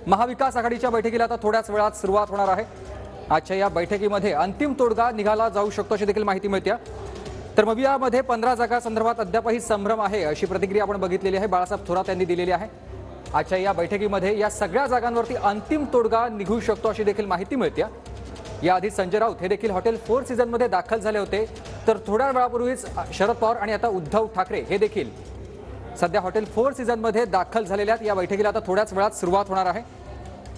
महाविकास आघाडीच्या बैठकीला आता थोड्याच वेळात सुरुवात होणार आहे। आजच्या या बैठकीमध्ये अंतिम तोडगा निघाला जाऊ शकतो अशी देखील माहिती मिळते। तर मवियामध्ये 15 जागा संदर्भात अद्यापही संभ्रम आहे अशी प्रतिक्रिया आपण बघितलेली आहे, बाळासाहेब थोरात यांनी दिलेली आहे। आजच्या या बैठकीमध्ये या सगळ्या जागांवरती अंतिम तोडगा निघू शकतो अशी देखील माहिती मिळते। याआधी संजय राऊत हे देखील हॉटेल 4 सीझनमध्ये दाखल झाले होते, तर थोड्या वेळापूर्वीच शरद पवार आणि आता उद्धव ठाकरे हे देखील सध्या हॉटेल 4 सीझनमध्ये दाखल झालेल्या या बैठकीला आता थोड्याच वेळात सुरुवात होणार आहे।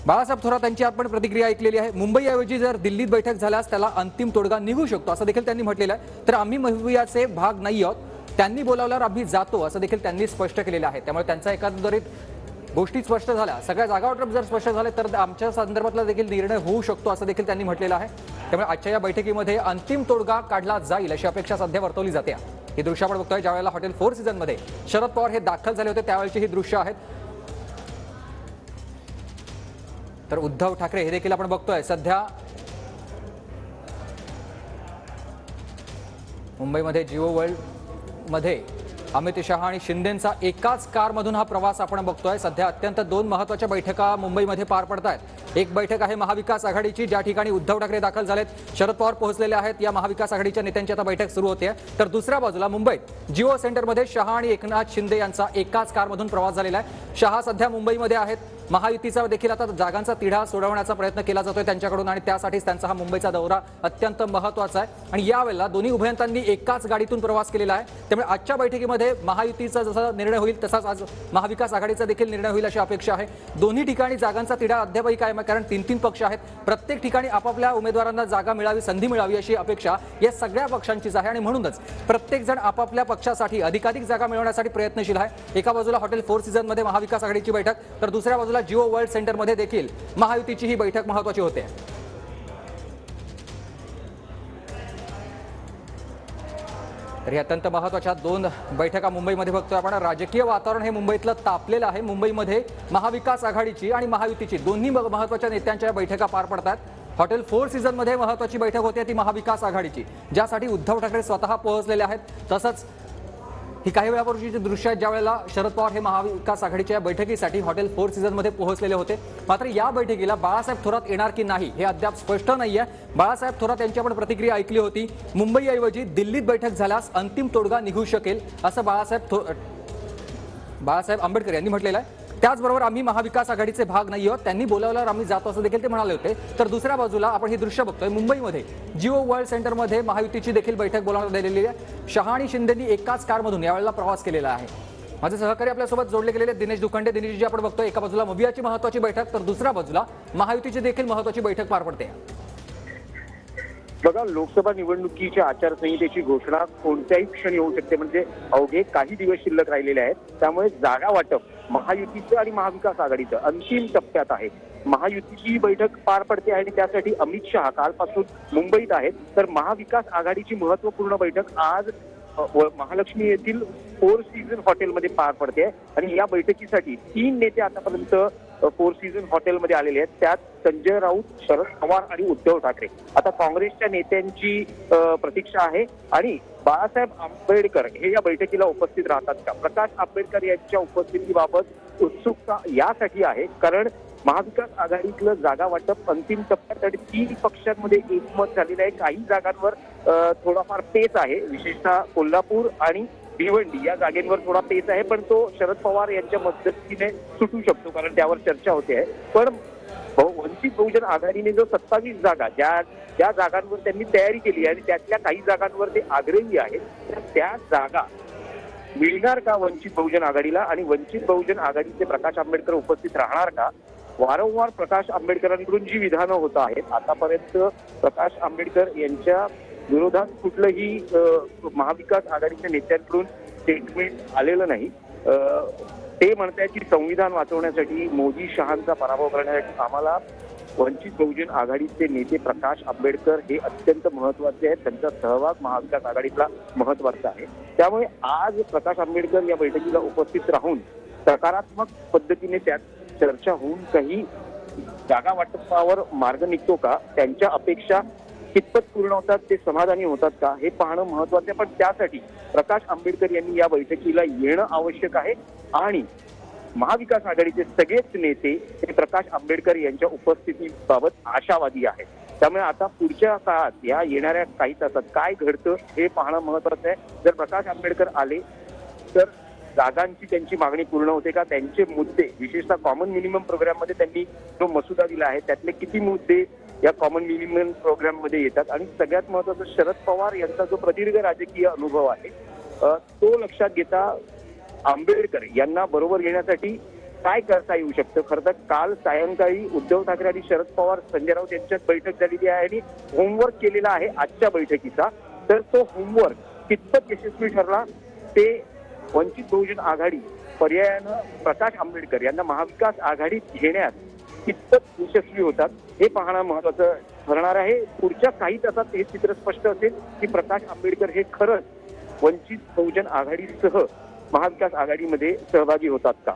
बाळासाहेब थोरात यांची आपण प्रतिक्रिया ऐकलेली आहे। मुंबईऐवजी जर दिल्लीत बैठक झाल्यास त्याला अंतिम तोडगा निघू शकतो असं देखील त्यांनी म्हटलेलं आहे। तर आम्ही मवियाचे भाग नाही आहोत, त्यांनी बोलावल्यावर आम्ही जातो असं देखील त्यांनी स्पष्ट केलेलं आहे। त्यामुळे त्यांचा एकंदरीत गोष्टी स्पष्ट झाल्या, सगळ्या जागा वाटप जर स्पष्ट झाले तर आमच्या संदर्भातला देखील निर्णय होऊ शकतो असं देखील त्यांनी म्हटलेलं आहे। त्यामुळे आजच्या या बैठकीमध्ये अंतिम तोडगा काढला जाईल अशी अपेक्षा सध्या वर्तवली जाते। ही दृश्य आपण बघतोय, ज्यावेळेला हॉटेल 4 सीझनमध्ये शरद पवार हे दाखल झाले होते त्यावेळेची ही दृश्य आहेत। तर उद्धव ठाकरे हे देखील आपण बघतोय सध्या मुंबईमध्ये जिओ वर्ल्ड मध्ये अमित शहा आणि शिंदेंचा एकाच कारमधून हा प्रवास आपण बघतोय। सध्या अत्यंत दोन महत्त्वाच्या बैठका मुंबईमध्ये पार पडतायत। एक बैठक आहे महाविकास आघाडीची, ज्या ठिकाणी उद्धव ठाकरे दाखल झालेत, शरद पवार पोहोचलेले आहेत। या महाविकास आघाडीच्या नेत्यांची आता बैठक सुरू होते। तर दुसऱ्या बाजूला मुंबईत जिओ सेंटरमध्ये शहा आणि एकनाथ शिंदे यांचा एकाच कारमधून प्रवास झालेला आहे। शहा सध्या मुंबईमध्ये आहेत। महायुतीचा देखील आता जागांचा तिढा सोडवण्याचा प्रयत्न केला जातोय त्यांच्याकडून आणि त्यासाठीच त्यांचा हा मुंबईचा दौरा अत्यंत महत्त्वाचा आहे। आणि यावेळेला दोन्ही उभयंतांनी एकाच गाडीतून प्रवास केलेला आहे। त्यामुळे आजच्या बैठकीमध्ये महायुतीचा जसा निर्णय होईल तसाच आज महाविकास आघाडीचा देखील निर्णय होईल अशी अपेक्षा आहे। दोन्ही ठिकाणी जागांचा तिढा अद्यापही कायम आहे, कारण 3-3 पक्ष आहेत। प्रत्येक ठिकाणी आपापल्या उमेदवारांना जागा मिळावी, संधी मिळावी अशी अपेक्षा या सगळ्या पक्षांचीच आहे आणि म्हणूनच प्रत्येक जण आपापल्या पक्षासाठी अधिकाधिक जागा मिळवण्यासाठी प्रयत्नशील आहे। एका बाजूला हॉटेल 4 सीझनमध्ये महाविकास आघाडीची बैठक, तर दुसऱ्या बाजूला जिओ वर्ल्ड सेंटरमध्ये देखील महायुतीची ही बैठक महत्त्वाची होते। तर अत्यंत महत्त्वाच्या दोन बैठका मुंबईमध्ये बघतोय आपण। राजकीय वातावरण हे मुंबईतलं तापलेलं आहे। मुंबईमध्ये महाविकास आघाडीची आणि महायुतीची दोन्ही महत्त्वाच्या नेत्यांच्या बैठका पार पडतात। हॉटेल 4 सीझनमध्ये महत्त्वाची बैठक होते ती महाविकास आघाडीची, ज्यासाठी उद्धव ठाकरे स्वतः पोहोचलेले आहेत। तसंच ही काही वेळापूर्वीची दृश्य आहेत, ज्यावेळेला शरद पवार हे महाविकास आघाडीच्या बैठकीसाठी हॉटेल 4 सीझनमध्ये पोहोचलेले होते। मात्र या बैठकीला बाळासाहेब थोरात येणार की नाही हे अद्याप स्पष्ट नाहीये। बाळासाहेब थोरात यांची आपण प्रतिक्रिया ऐकली होती, मुंबईऐवजी दिल्लीत बैठक झाल्यास अंतिम तोडगा निघू शकेल असं बाळासाहेब आंबेडकर यांनी म्हटलेलं आहे। त्याचबरोबर आम्ही महाविकास आघाडीचे भाग नाही आहोत, त्यांनी बोलावल्यावर आम्ही जातो असं देखील ते म्हणाले होते। तर दुसऱ्या बाजूला आपण ही दृश्य बघतोय, मुंबईमध्ये जिओ वर्ल्ड सेंटरमध्ये महायुतीची देखील बैठक बोलावण्यात आलेली आहे। शहा आणि शिंदेंनी एकाच कारमधून यावेळेला प्रवास केलेला आहे। माझे सहकारी आपल्यासोबत जोडले गेलेले दिनेश दुखंडे। दिनेशजी, आपण बघतोय एका बाजूला मवियाची महत्त्वाची बैठक, तर दुसऱ्या बाजूला महायुतीची देखील महत्त्वाची बैठक पार पडते। बघा, लोकसभा निवडणुकीच्या आचारसंहितेची घोषणा कोणत्याही क्षणी होऊ शकते, म्हणजे अवघे काही दिवस शिल्लक राहिलेले आहेत। त्यामुळे जागा वाटप महायुतीचं आणि महाविकास आघाडीचं अंतिम टप्प्यात आहे। महायुतीची बैठक पार पडते आणि त्यासाठी अमित शहा कालपासून मुंबईत आहेत। तर महाविकास आघाडीची महत्त्वपूर्ण बैठक आज महालक्ष्मी येथील 4 सीझन हॉटेलमध्ये पार पडते आणि या बैठकीसाठी 3 नेते आतापर्यंत 4 सीझन हॉटेलमध्ये आलेले आहेत। त्यात संजय राऊत, शरद पवार आणि उद्धव ठाकरे। आता काँग्रेसच्या नेत्यांची प्रतीक्षा आहे आणि बाळासाहेब आंबेडकर हे या बैठकीला उपस्थित राहतात का? प्रकाश आंबेडकर यांच्या उपस्थितीबाबत उत्सुकता यासाठी आहे कारण महाविकास आघाडीतलं जागा वाटप अंतिम टप्प्यात आणि 3 पक्षांमध्ये एकमत झालेलं आहे। काही जागांवर थोडाफार पेच आहे, विशेषतः कोल्हापूर आणि भिवंडी या जागेंवर थोडा पेच आहे, पण तो शरद पवार यांच्या मदतीने सुटू शकतो कारण त्यावर चर्चा होते आहे। पण वंचित बहुजन आघाडीने जो 27 जागा ज्या जागांवर त्यांनी तयारी केली आणि त्यातल्या काही जागांवर ते आग्रही आहेत, तर त्या जागा मिळणार का वंचित बहुजन आघाडीला आणि वंचित बहुजन आघाडीचे प्रकाश आंबेडकर उपस्थित राहणार का? वारंवार प्रकाश आंबेडकरांकडून जी विधानं होत आहेत, आतापर्यंत प्रकाश आंबेडकर यांच्या विरोधात कुठलंही महाविकास आघाडीच्या नेत्यांकडून स्टेटमेंट आलेलं नाही। ते म्हणतात की संविधान वाचवण्यासाठी, मोदी शहांचा पराभव करण्यासाठी आम्हाला वंचित बहुजन आघाडीचे नेते प्रकाश आंबेडकर हे अत्यंत महत्वाचे आहेत, त्यांचा सहभाग महाविकास आघाडीतला महत्वाचा आहे। त्यामुळे आज प्रकाश आंबेडकर या बैठकीला उपस्थित राहून सकारात्मक पद्धतीने त्यात चर्चा होऊन काही जागा वाटपावर मार्ग निघतो का, त्यांच्या अपेक्षा कितपत पूर्ण होतात, ते समाधानी होतात का, हे पाहणं महत्वाचं आहे। पण त्यासाठी प्रकाश आंबेडकर यांनी या बैठकीला येणं आवश्यक आहे आणि महाविकास आघाडीचे सगळेच नेते हे प्रकाश आंबेडकर यांच्या उपस्थितीबाबत आशावादी आहेत. त्यामुळे आता पुढच्या काळात या येणाऱ्या काही तासात काय घडतं हे पाहणं महत्वाचं आहे. जर प्रकाश आंबेडकर आले तर जागांची त्यांची मागणी पूर्ण होते का, त्यांचे मुद्दे विशेषतः कॉमन मिनिमम प्रोग्राममध्ये त्यांनी जो मसुदा दिला आहे त्यातले किती मुद्दे या कॉमन मिनिमम प्रोग्राम मध्ये येतात, आणि सगळ्यात महत्वाचं शरद पवार यांचा जो प्रदीर्घ राजकीय अनुभव आहे तो लक्षात घेता आंबेडकर यांना बरोबर घेण्यासाठी काय करता येऊ शकतं. खरं तर काल सायंकाळी उद्धव ठाकरे आणि शरद पवार संजय राऊत यांच्यात बैठक झालेली आहे आणि होमवर्क केलेला आहे आजच्या बैठकीचा. तर तो होमवर्क कितपत यशस्वी ठरला ते वंचित बहुजन आघाडी पर्यायानं प्रकाश आंबेडकर यांना महाविकास आघाडीत घेण्यात कितपत यशस्वी होतात हे पाहणं महत्वाचं ठरणार आहे. पुढच्या काही तासात हे चित्र स्पष्ट असेल की प्रकाश आंबेडकर हे खरंच वंचित बहुजन आघाडीसह महाविकास आघाडीमध्ये सहभागी होतात का.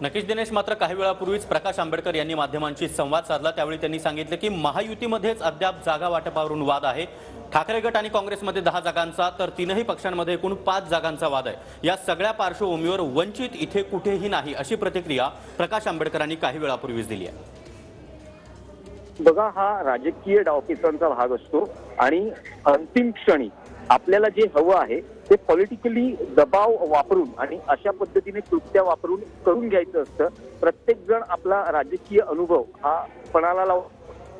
नक्कीच दिनेश, मात्र काही वेळापूर्वीच प्रकाश आंबेडकर यांनी माध्यमांशी संवाद साधला. त्यावेळी त्यांनी सांगितलं की महायुतीमध्येच अद्याप जागा वाटपावरून वाद आहे. ठाकरे गट आणि काँग्रेसमध्ये 10 जागांचा तर तीनही पक्षांमध्ये एकूण 5 जागांचा वाद आहे. या सगळ्या पार्श्वभूमीवर वंचित इथे कुठेही नाही अशी प्रतिक्रिया प्रकाश आंबेडकरांनी काही वेळापूर्वीच दिली आहे. बघा, हा राजकीय डावपेचांचा भाग असतो आणि अंतिम क्षणी आपल्याला जे हवं आहे ते पॉलिटिकली दबाव वापरून आणि अशा पद्धतीने कृत्या वापरून करून घ्यायचं असतं. प्रत्येक जण आपला राजकीय अनुभव हा पणाला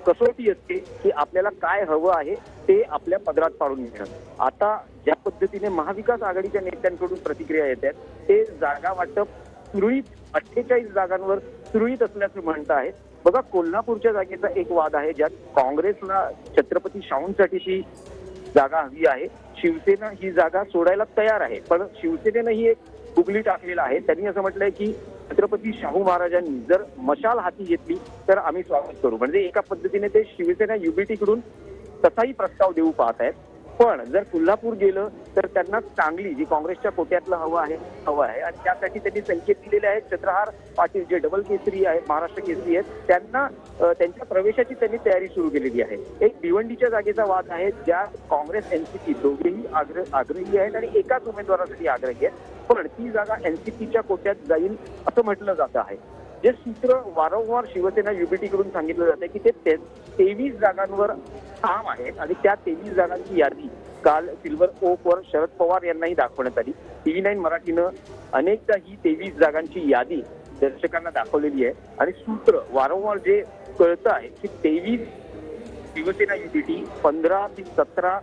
कसोटी असते की आपल्याला काय हवं आहे ते आपल्या पदरात पाडून घेणं. आता ज्या पद्धतीने महाविकास आघाडीच्या नेत्यांकडून प्रतिक्रिया येतात ते जागा वाटप सुरळीत 48 जागांवर सुरळीत असल्याचं म्हणत आहेत. बघा, कोल्हापूरच्या जागेचा एक वाद आहे ज्यात काँग्रेसला छत्रपती शाहूंसाठी ती जागा हवी आहे. शिवसेना ही जागा सोडायला तयार आहे, पण शिवसेनेनं ही एक गुगली टाकलेला आहे. त्यांनी असं म्हटलंय की छत्रपती शाहू महाराजांनी जर मशाल हाती घेतली तर आम्ही स्वागत करू. म्हणजे एका पद्धतीने ते शिवसेना युबीटी कडून तसाही प्रस्ताव देऊ पाहत आहेत. पण जर कोल्हापूर गेलं तर त्यांना चांगली जी काँग्रेसच्या कोट्यातलं हवं आहे आणि त्यासाठी त्यांनी संकेत दिलेले आहेत. चंद्रहार पाटील जे डबल केसरी आहेत, महाराष्ट्र केसरी आहेत, त्यांना त्यांच्या प्रवेशाची त्यांनी तयारी सुरू केलेली आहे. एक भिवंडीच्या जागेचा वाद आहे ज्यात काँग्रेस एनसीपी दोघेही आग्रही आहेत आणि एकाच उमेदवारासाठी आग्रही आहेत, पण ती जागा एनसीपीच्या कोट्यात जाईल असं म्हटलं जात आहे. जे सूत्र वारंवार शिवसेना युबीटी कडून सांगितलं जातं की ते 23 जागांवर ठाम आहेत आणि त्या 23 जागांची यादी काल सिल्वर ओकवर शरद पवार यांनाही दाखवण्यात आली. TV9 मराठीनं अनेकदा ही 23 जागांची यादी दर्शकांना दाखवलेली आहे आणि सूत्र वारंवार जे कळतं आहे की 23 शिवसेना युबीटी, 15 ते 17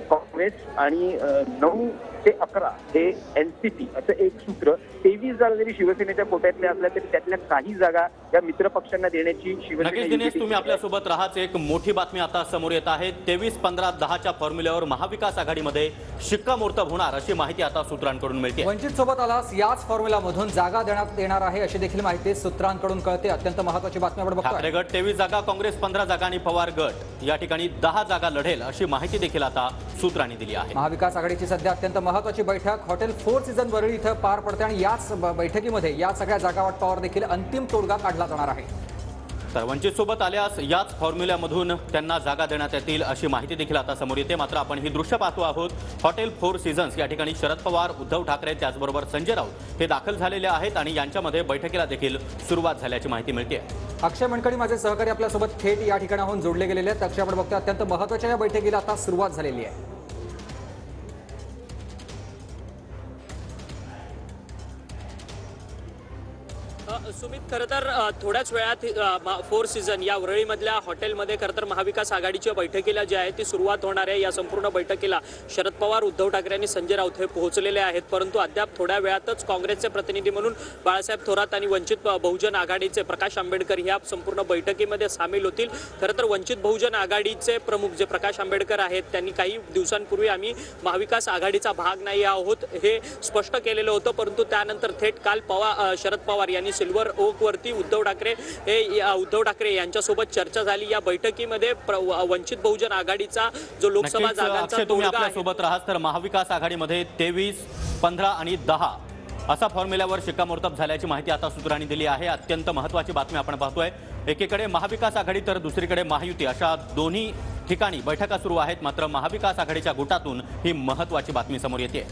काँग्रेस आणि 9 ते 11 हे एनसीपी असं एक सूत्र. 23 जागा जरी शिवसेनेच्या कोट्यातल्या असल्या तरी त्यातल्या काही जागा या मित्र पक्षांना देण्याची नक्कीच दिनेश, तुम्ही आपल्यासोबत राहाच. एक मोठी बातमी आता समोर येत आहे. 23-15-10च्या फॉर्म्युल्यावर महाविकास आघाडीमध्ये शिक्कामोर्तब होणार अशी माहिती आता सूत्रांकडून मिळते. वंचित सोबत आलास याच फॉर्म्युलामधून जागा देण्यात येणार आहे अशी देखील माहिती सूत्रांकडून कळते. अत्यंत महत्त्वाची बातमी आपण बघतोय. ठाकरे गट 23 जागा, काँग्रेस 15 जागा आणि पवार गट या ठिकाणी 10 जागा लढेल अशी माहिती देखील आता सूत्रांनी दिली आहे. महाविकास आघाडीची सध्या अत्यंत महत्त्वाची बैठक हॉटेल 4 सीझन वरळी इथं पार पडते आणि याच बैठकीमध्ये या सगळ्या जागा वाटपावर देखील अंतिम तोडगा काढला जाणार आहे. तर वंचित सोबत आल्यास याच फॉर्म्युल्यामधून त्यांना जागा देण्यात येतील अशी माहिती देखील आता समोर येते. मात्र आपण ही दृश्य पाहतो आहोत. हॉटेल 4 सीझन्स या ठिकाणी शरद पवार, उद्धव ठाकरे त्याचबरोबर संजय राऊत हे दाखल झालेले आहेत आणि यांच्यामध्ये बैठकीला देखील सुरुवात झाल्याची माहिती मिळते. अक्षय मनकडी माझे सहकारी आपल्यासोबत थेट या ठिकाणाहून जोडले गेलेले आहेत. अक्षय, आपण बघतोय अत्यंत महत्त्वाच्या या बैठकीला आता सुरुवात झालेली आहे. सुमित, खरं तर थोड्याच वेळात 4 सीझन या वरळीमधल्या हॉटेलमध्ये खरं तर महाविकास आघाडीच्या बैठकीला जी आहे ती सुरुवात होणार आहे. या संपूर्ण बैठकीला शरद पवार, उद्धव ठाकरे आणि संजय राऊत हे पोहोचलेले आहेत, परंतु अद्याप थोड्या वेळातच काँग्रेसचे प्रतिनिधी म्हणून बाळासाहेब थोरात आणि वंचित बहुजन आघाडीचे प्रकाश आंबेडकर ह्या संपूर्ण बैठकीमध्ये सामील होतील. खरं तर वंचित बहुजन आघाडीचे प्रमुख जे प्रकाश आंबेडकर आहेत त्यांनी काही दिवसांपूर्वी आम्ही महाविकास आघाडीचा भाग नाही आहोत हे स्पष्ट केलेलं होतं, परंतु त्यानंतर थेट काल शरद पवार यांनी सिल्वर ओक वरती उद्धव ठाकरे यांच्यासोबत चर्चा झाली. या बैठकीमध्ये वंचित बहुजन आघाडीचा जो लोकसभा जागांचा तोडगा आहे सोबत राहत तर महाविकास आघाडीमध्ये 23, 15 आणि 10 असा फॉर्म्युल्यावर शिक्कामोर्तब झाल्याची माहिती आता सूत्रांनी दिली आहे. अत्यंत महत्त्वाची बातमी आपण पाहतोय. एकीकडे महाविकास आघाडी तर दुसरीकडे महायुती अशा दोन्ही ठिकाणी बैठका सुरू आहेत. मात्र महाविकास आघाडीच्या गुटातून ही महत्त्वाची बातमी समोर येते.